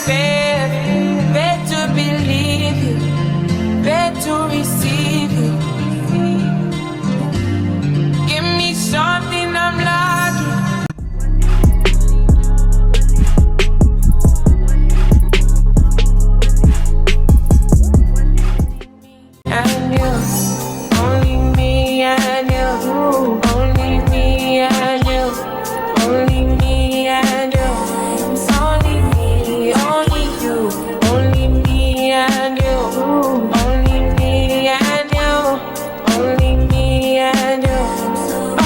fair. Better believe you, better receive you. Give me something I'm lacking. And you, only me and you, only me and you, only me and you, only me, only you, only me and you, only me and you, only me and you,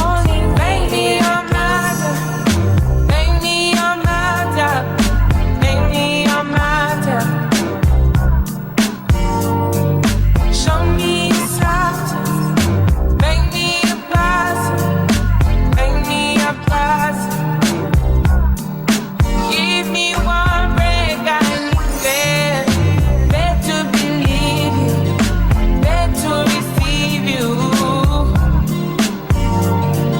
only baby you're matter, make me your matter, make me your matter. Show me your softer, make me a blossom, make me a blossom. Give me one break, I need fair. Better believe you, better receive you.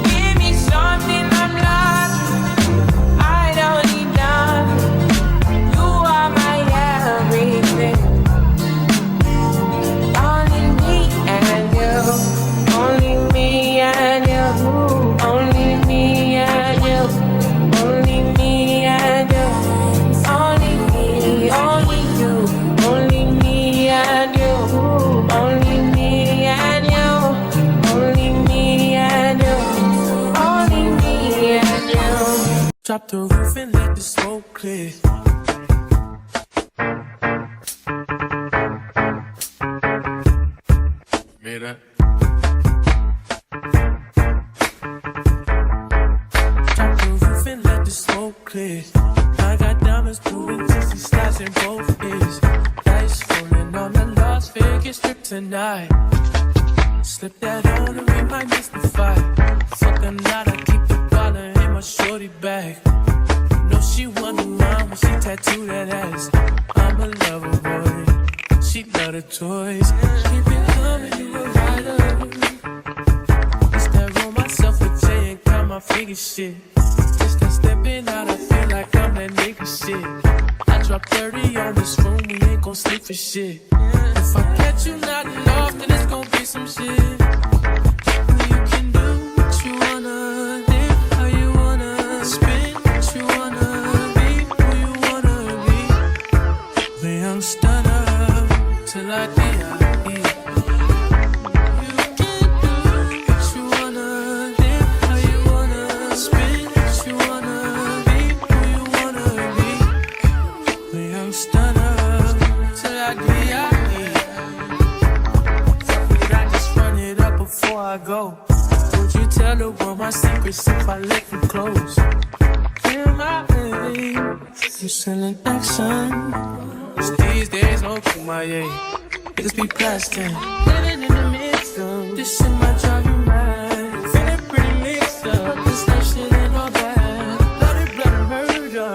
Give me something I'm lacking, I don't need nothing. You are my everything. Only me and you, only me and you, only me and you, only me and you, only me, only you, only me and you, only me and you, only me and you, only me and you. Drop the roof and let the smoke clear. Mira. Drop the roof and let the smoke clear. I got diamonds doing 60 slides in both ears. Dice rolling on the Las Vegas strip tonight. Slip that on and we might miss the fight. Fuck a night, I keep the dollar in my shorty bag. No, she wasn't mine when she tattooed that ass. I'm a lover boy, she love the toys. Keep it coming, you a rider. It's that roll myself with Jay and count my fingers shit. It's that stepping out, I feel like I'm that nigga shit. I drop 30 on this room, we ain't gon' sleep for shit. If I catch you not enough, then it's gon' be some shit. You can do what you wanna, live how you wanna, spin what you wanna, be who you wanna be. The young stunner, till I die. You can do what you wanna, live how you wanna, spin what you wanna, be who you wanna be. The young stunner, till I die. I just run it up before I go. Would you tell the world my secrets if I let you close? In my way, you selling action. These days, no kumaye. Niggas be blasting. Living in the midst of this shit might drive you mad. Feeling pretty mixed up. This life shit ain't all bad. Bloody, bloody murder.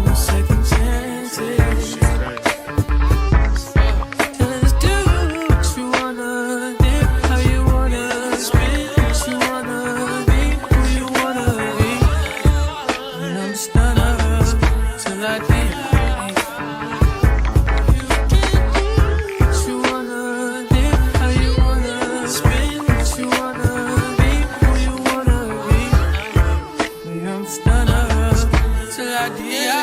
No second chances. Let's do what you wanna, live how you wanna, spin what you wanna, be who you wanna be. And I'm stunner till I die. You can do what you wanna, live how you wanna, spin what you wanna, be who you wanna be. And I'm stunner till I die.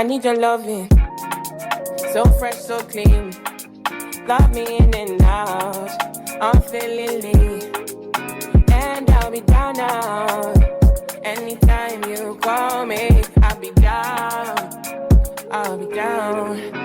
I need your loving, so fresh, so clean. Love me in and out, unfailingly. And I'll be down now. Anytime you call me, I'll be down. I'll be down.